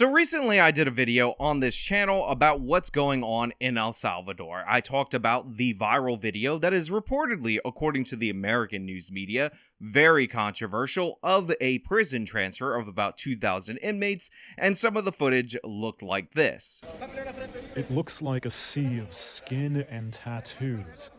So recently I did a video on this channel about what's going on in El Salvador. I talked about the viral video that is reportedly, according to the American news media, very controversial, of a prison transfer of about 2,000 inmates, and some of the footage looked like this. It looks like a sea of skin and tattoos.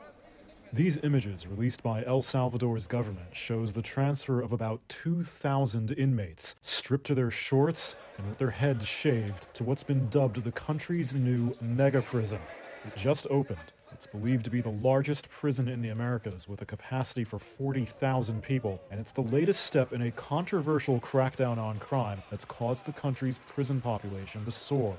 These images, released by El Salvador's government, shows the transfer of about 2,000 inmates, stripped to their shorts and with their heads shaved, to what's been dubbed the country's new mega prison. It just opened. It's believed to be the largest prison in the Americas, with a capacity for 40,000 people, and it's the latest step in a controversial crackdown on crime that's caused the country's prison population to soar.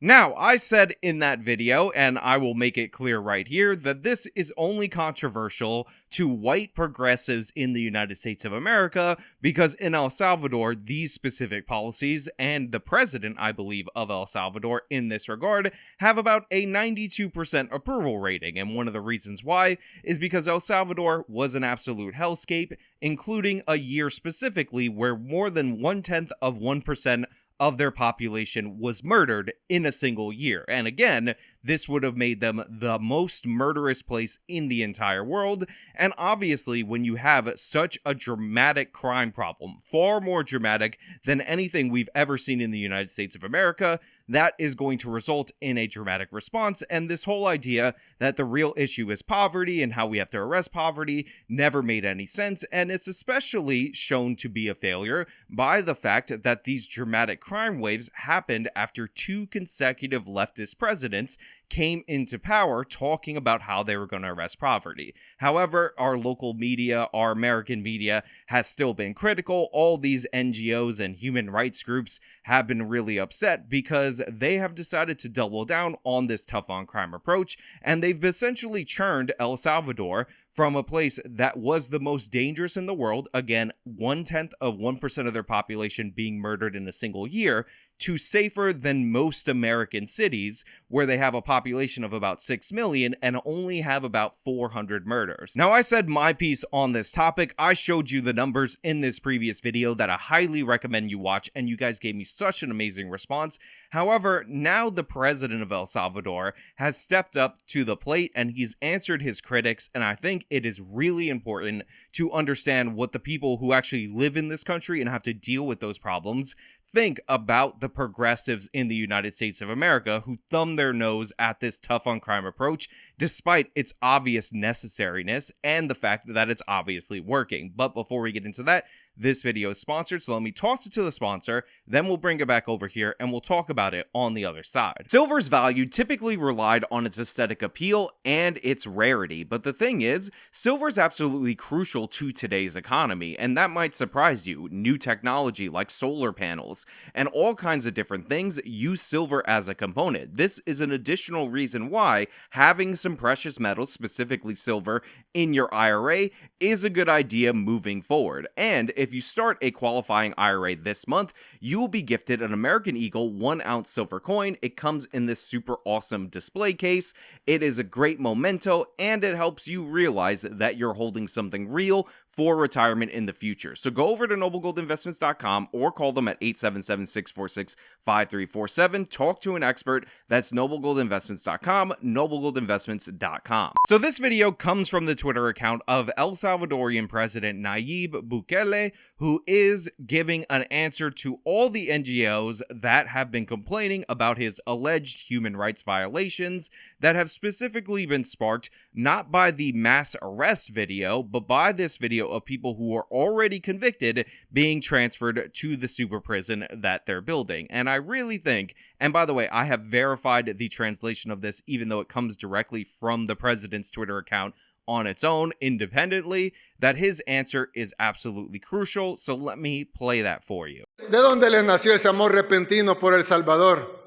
Now, I said in that video, and I will make it clear right here, that this is only controversial to white progressives in the United States of America, because in El Salvador, these specific policies, and the president, I believe, of El Salvador in this regard, have about a 92% approval rating. And one of the reasons why is because El Salvador was an absolute hellscape, including a year specifically where more than 0.1% of their population was murdered in a single year. And again, this would have made them the most murderous place in the entire world. And obviously, when you have such a dramatic crime problem, far more dramatic than anything we've ever seen in the United States of America, that is going to result in a dramatic response. And this whole idea that the real issue is poverty and how we have to arrest poverty never made any sense. And it's especially shown to be a failure by the fact that these dramatic crime waves happened after two consecutive leftist presidents came into power talking about how they were going to arrest poverty. However, our local media, our American media, has still been critical. All these NGOs and human rights groups have been really upset because they have decided to double down on this tough on crime approach, and they've essentially churned El Salvador from a place that was the most dangerous in the world, again, 0.1% of their population being murdered in a single year, to safer than most American cities, where they have a population of about 6 million and only have about 400 murders. Now, I said my piece on this topic. I showed you the numbers in this previous video that I highly recommend you watch, and you guys gave me such an amazing response. However, now the president of El Salvador has stepped up to the plate and he's answered his critics, and I think it is really important to understand what the people who actually live in this country and have to deal with those problems think about the progressives in the United States of America who thumb their nose at this tough on crime approach despite its obvious necessariness and the fact that it's obviously working. But before we get into that, this video is sponsored, so let me toss it to the sponsor, then we'll bring it back over here and we'll talk about it on the other side. Silver's value typically relied on its aesthetic appeal and its rarity, but the thing is, silver is absolutely crucial to today's economy, and that might surprise you. New technology like solar panels and all kinds of different things use silver as a component. This is an additional reason why having some precious metals, specifically silver, in your IRA is a good idea moving forward. And if you start a qualifying IRA this month, you will be gifted an American Eagle 1-ounce silver coin. It comes in this super awesome display case. It is a great memento, and it helps you realize that you're holding something real for retirement in the future. So go over to noblegoldinvestments.com or call them at 877-646-5347. Talk to an expert. That's noblegoldinvestments.com, noblegoldinvestments.com. So this video comes from the Twitter account of El Salvadorian President Nayib Bukele, who is giving an answer to all the NGOs that have been complaining about his alleged human rights violations that have specifically been sparked not by the mass arrest video, but by this video of people who are already convicted being transferred to the super prison that they're building. And I really think, and by the way, I have verified the translation of this, even though it comes directly from the president's Twitter account on its own, independently, that his answer is absolutely crucial. So let me play that for you. ¿De dónde les nació ese amor repentino por El Salvador?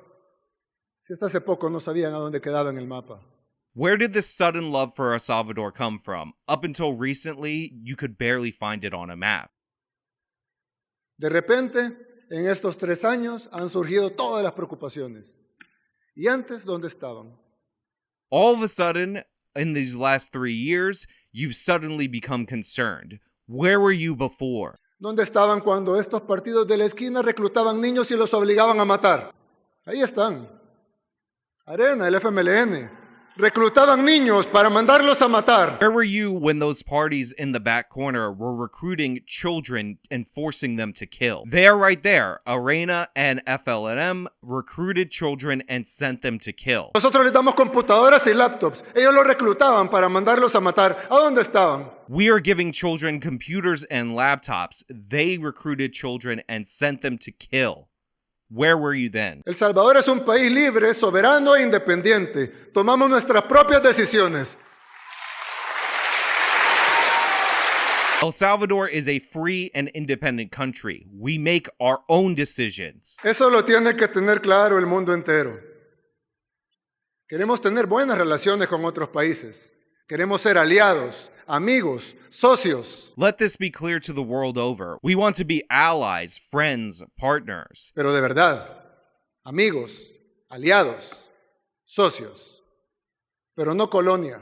Si hasta hace poco no sabían a dónde quedaba en el mapa. Where did this sudden love for El Salvador come from? Up until recently, you could barely find it on a map. De repente, en estos 3 años han surgido todas las preocupaciones. ¿Y antes dónde estaban? All of a sudden, in these last 3 years, you've suddenly become concerned. Where were you before? ¿Dónde estaban cuando estos partidos de la esquina reclutaban niños y los obligaban a matar? Ahí están. Arena, el FMLN. Reclutaban niños para mandarlos a matar. Where were you when those parties in the back corner were recruiting children and forcing them to kill? They are right there. Arena and FLNM recruited children and sent them to kill. Nosotros les damos computadoras y laptops. Ellos los reclutaban para mandarlos a matar. ¿A dónde estaban? We are giving children computers and laptops. They recruited children and sent them to kill. Where were you then? El Salvador es un país libre, soberano e independiente. Tomamos nuestras propias decisiones. El Salvador is a free and independent country. We make our own decisions. Eso lo tiene que tener claro el mundo entero. Queremos tener buenas relaciones con otros países. Queremos ser aliados, amigos, socios. Let this be clear to the world over. We want to be allies, friends, partners. Pero de verdad, amigos, aliados, socios. Pero no colonia.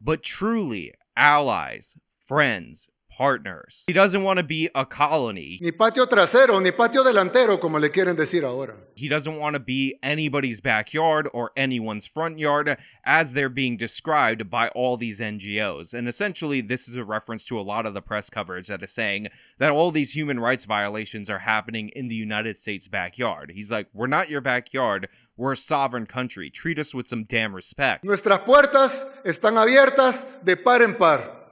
But truly, allies, friends, partners. He doesn't want to be a colony. Ni patio trasero, ni patio delantero, como le quieren decir ahora. He doesn't want to be anybody's backyard or anyone's front yard as they're being described by all these NGOs. And essentially, this is a reference to a lot of the press coverage that is saying that all these human rights violations are happening in the United States backyard. He's like, we're not your backyard. We're a sovereign country. Treat us with some damn respect. Nuestras puertas están abiertas de par en par.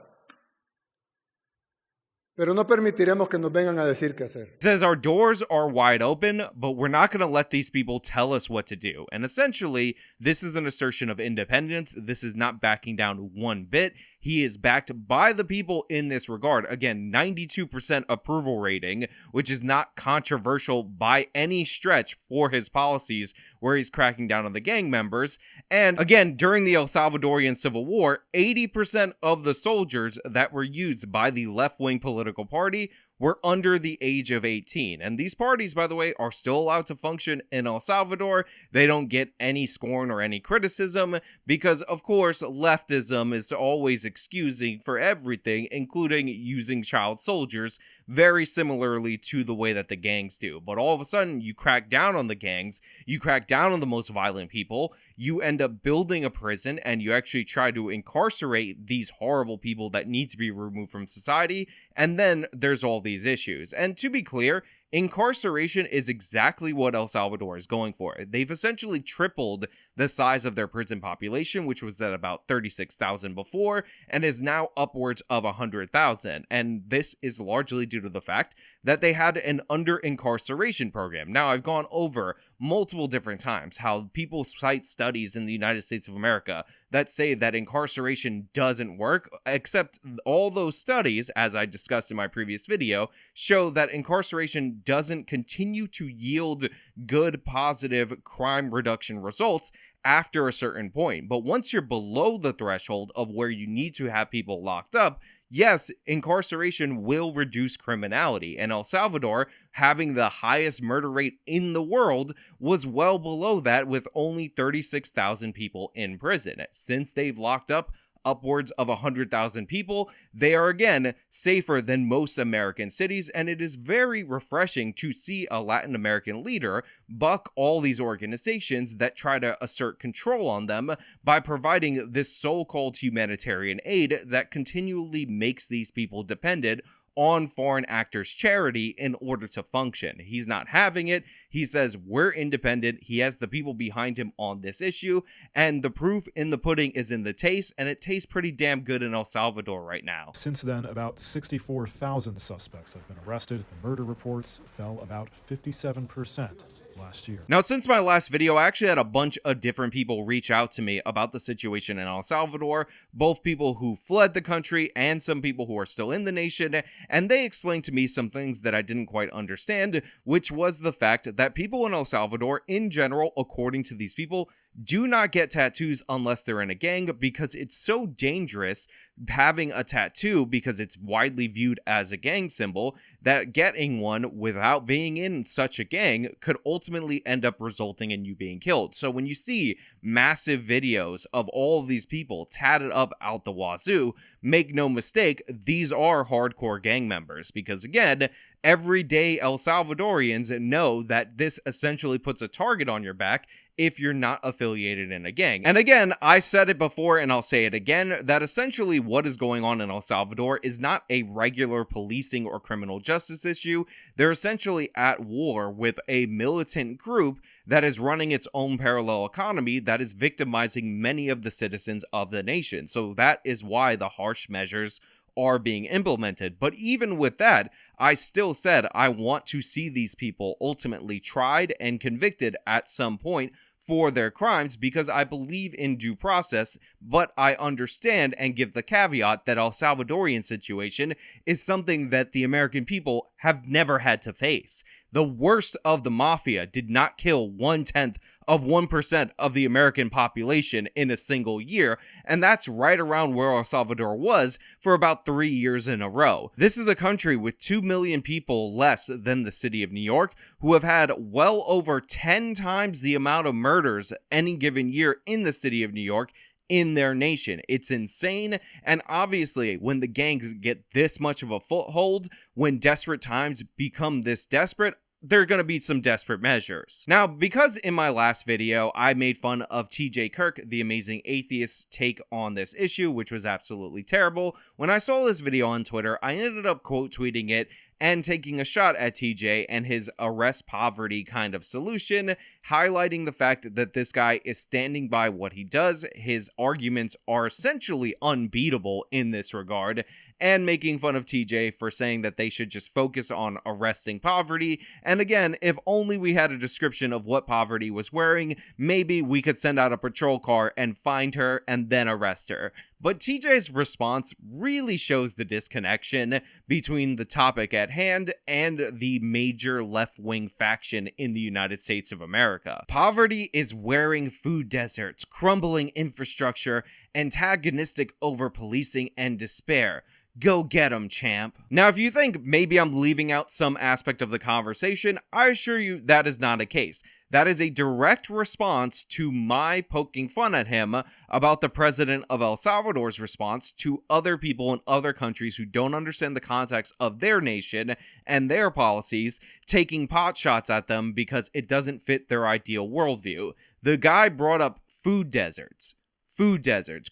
Pero no permitiremos que nos vengan a decir qué hacer. It says our doors are wide open, but we're not going to let these people tell us what to do. And essentially, this is an assertion of independence. This is not backing down one bit. He is backed by the people in this regard. Again, 92% approval rating, which is not controversial by any stretch for his policies where he's cracking down on the gang members. And again, during the El Salvadorian Civil War, 80% of the soldiers that were used by the left-wing political party were under the age of 18. And these parties, by the way, are still allowed to function in El Salvador. They don't get any scorn or any criticism because, of course, leftism is always excusing for everything, including using child soldiers, very similarly to the way that the gangs do. But all of a sudden, you crack down on the gangs, you crack down on the most violent people, you end up building a prison, and you actually try to incarcerate these horrible people that need to be removed from society, and then there's all these issues. And to be clear, incarceration is exactly what El Salvador is going for. They've essentially tripled the size of their prison population, which was at about 36,000 before, and is now upwards of 100,000. And this is largely due to the fact that they had an under-incarceration program. Now, I've gone over multiple different times how people cite studies in the United States of America that say that incarceration doesn't work, except all those studies, as I discussed in my previous video, show that incarceration doesn't continue to yield good, positive crime reduction results after a certain point. But once you're below the threshold of where you need to have people locked up, yes, incarceration will reduce criminality. And El Salvador, having the highest murder rate in the world, was well below that with only 36,000 people in prison. Since they've locked up upwards of 100,000 people, they are again safer than most American cities, and it is very refreshing to see a Latin American leader buck all these organizations that try to assert control on them by providing this so-called humanitarian aid that continually makes these people dependent on foreign actors' charity in order to function. He's not having it. He says we're independent. He has the people behind him on this issue, and the proof in the pudding is in the taste, and it tastes pretty damn good in El Salvador right now. Since then, about 64,000 suspects have been arrested. The murder reports fell about 57% last year. Now, since my last video, I actually had a bunch of different people reach out to me about the situation in El Salvador, both people who fled the country and some people who are still in the nation, and they explained to me some things that I didn't quite understand, which was the fact that people in El Salvador, in general, according to these people, do not get tattoos unless they're in a gang, because it's so dangerous having a tattoo, because it's widely viewed as a gang symbol, that getting one without being in such a gang could ultimately end up resulting in you being killed. So when you see massive videos of all of these people tatted up out the wazoo, make no mistake, these are hardcore gang members, because again, everyday El Salvadorians know that this essentially puts a target on your back if you're not affiliated in a gang. And again, I said it before and I'll say it again, that essentially what is going on in El Salvador is not a regular policing or criminal justice issue. They're essentially at war with a militant group that is running its own parallel economy that is victimizing many of the citizens of the nation. So that is why the harsh measures are being implemented. But even with that, I still said I want to see these people ultimately tried and convicted at some point for their crimes, because I believe in due process, but I understand and give the caveat that El Salvadorian situation is something that the American people have never had to face. The worst of the mafia did not kill 1/10 of 1% of the American population in a single year, and that's right around where El Salvador was for about 3 years in a row. This is a country with 2 million people less than the city of New York, who have had well over 10 times the amount of murders any given year in the city of New York in their nation. It's insane, and obviously when the gangs get this much of a foothold, when desperate times become this desperate, there are going to be some desperate measures. Now, because in my last video, I made fun of TJ Kirk, the amazing atheist's take on this issue, which was absolutely terrible, when I saw this video on Twitter, I ended up quote tweeting it and taking a shot at TJ and his arrest poverty kind of solution, highlighting the fact that this guy is standing by what he does. His arguments are essentially unbeatable in this regard, and making fun of TJ for saying that they should just focus on arresting poverty. And again, if only we had a description of what poverty was wearing, maybe we could send out a patrol car and find her and then arrest her. But TJ's response really shows the disconnection between the topic at hand and the major left-wing faction in the United States of America. Poverty is wearing food deserts, crumbling infrastructure, antagonistic over-policing, and despair. Go get 'em, champ. Now, if you think maybe I'm leaving out some aspect of the conversation, I assure you that is not a case. That is a direct response to my poking fun at him about the president of El Salvador's response to other people in other countries who don't understand the context of their nation and their policies, taking pot shots at them because it doesn't fit their ideal worldview. The guy brought up food deserts,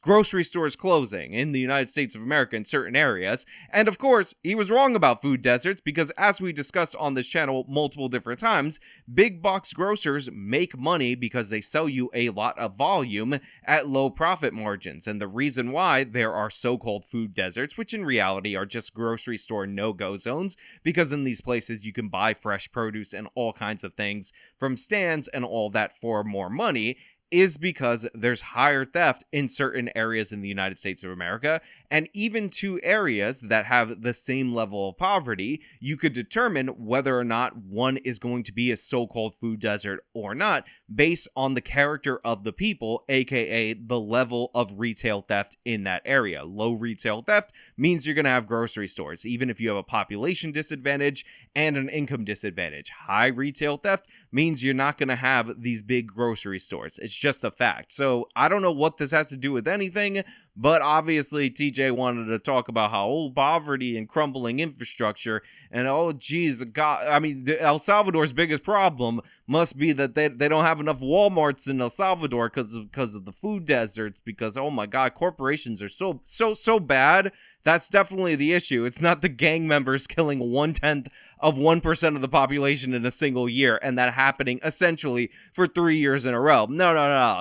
grocery stores closing in the United States of America in certain areas, and of course, he was wrong about food deserts because, as we discussed on this channel multiple different times, big box grocers make money because they sell you a lot of volume at low profit margins, and the reason why there are so-called food deserts, which in reality are just grocery store no-go zones, because in these places you can buy fresh produce and all kinds of things from stands and all that for more money, is because there's higher theft in certain areas in the United States of America, and even two areas that have the same level of poverty, you could determine whether or not one is going to be a so-called food desert or not, based on the character of the people, aka the level of retail theft in that area. Low retail theft means you're going to have grocery stores, even if you have a population disadvantage and an income disadvantage. High retail theft means you're not going to have these big grocery stores. It's just a fact. So I don't know what this has to do with anything, but obviously TJ wanted to talk about how poverty and crumbling infrastructure, and geez, God, I mean, El Salvador's biggest problem must be that they don't have enough Walmarts in El Salvador because of the food deserts, because oh my God, corporations are so bad. That's definitely the issue. It's not the gang members killing 1/10 of 1% of the population in a single year, and that happening essentially for 3 years in a row. No.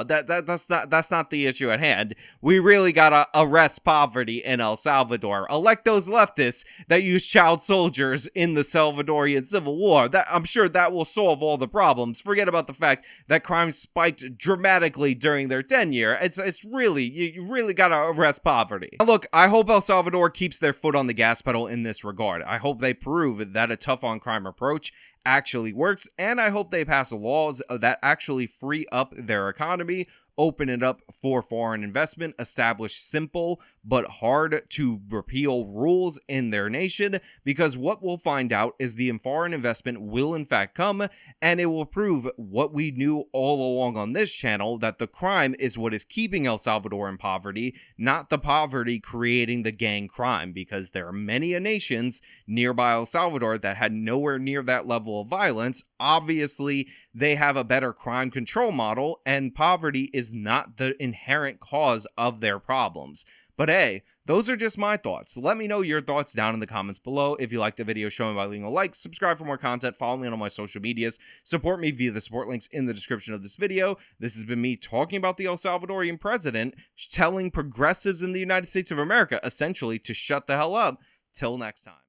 That's not the issue at hand. We really gotta arrest poverty in El Salvador. Elect those leftists that use child soldiers in the Salvadorian Civil War. I'm sure that will solve all the problems. Forget about the fact that crime spiked dramatically during their tenure. It's really, you really gotta arrest poverty. Now look, I hope El Salvador keeps their foot on the gas pedal in this regard. I hope they prove that a tough on crime approach actually works, and I hope they pass laws that actually free up their economy, open it up for foreign investment, establish simple but hard to repeal rules in their nation, because what we'll find out is the foreign investment will in fact come, and it will prove what we knew all along on this channel, that the crime is what is keeping El Salvador in poverty, not the poverty creating the gang crime, because there are many nations nearby El Salvador that had nowhere near that level of violence. Obviously, they have a better crime control model, and poverty is not the inherent cause of their problems. But hey, those are just my thoughts. Let me know your thoughts down in the comments below. If you liked the video, show me by leaving a like, subscribe for more content, follow me on all my social medias, support me via the support links in the description of this video. This has been me talking about the El Salvadorian president, telling progressives in the United States of America, essentially, to shut the hell up. Till next time.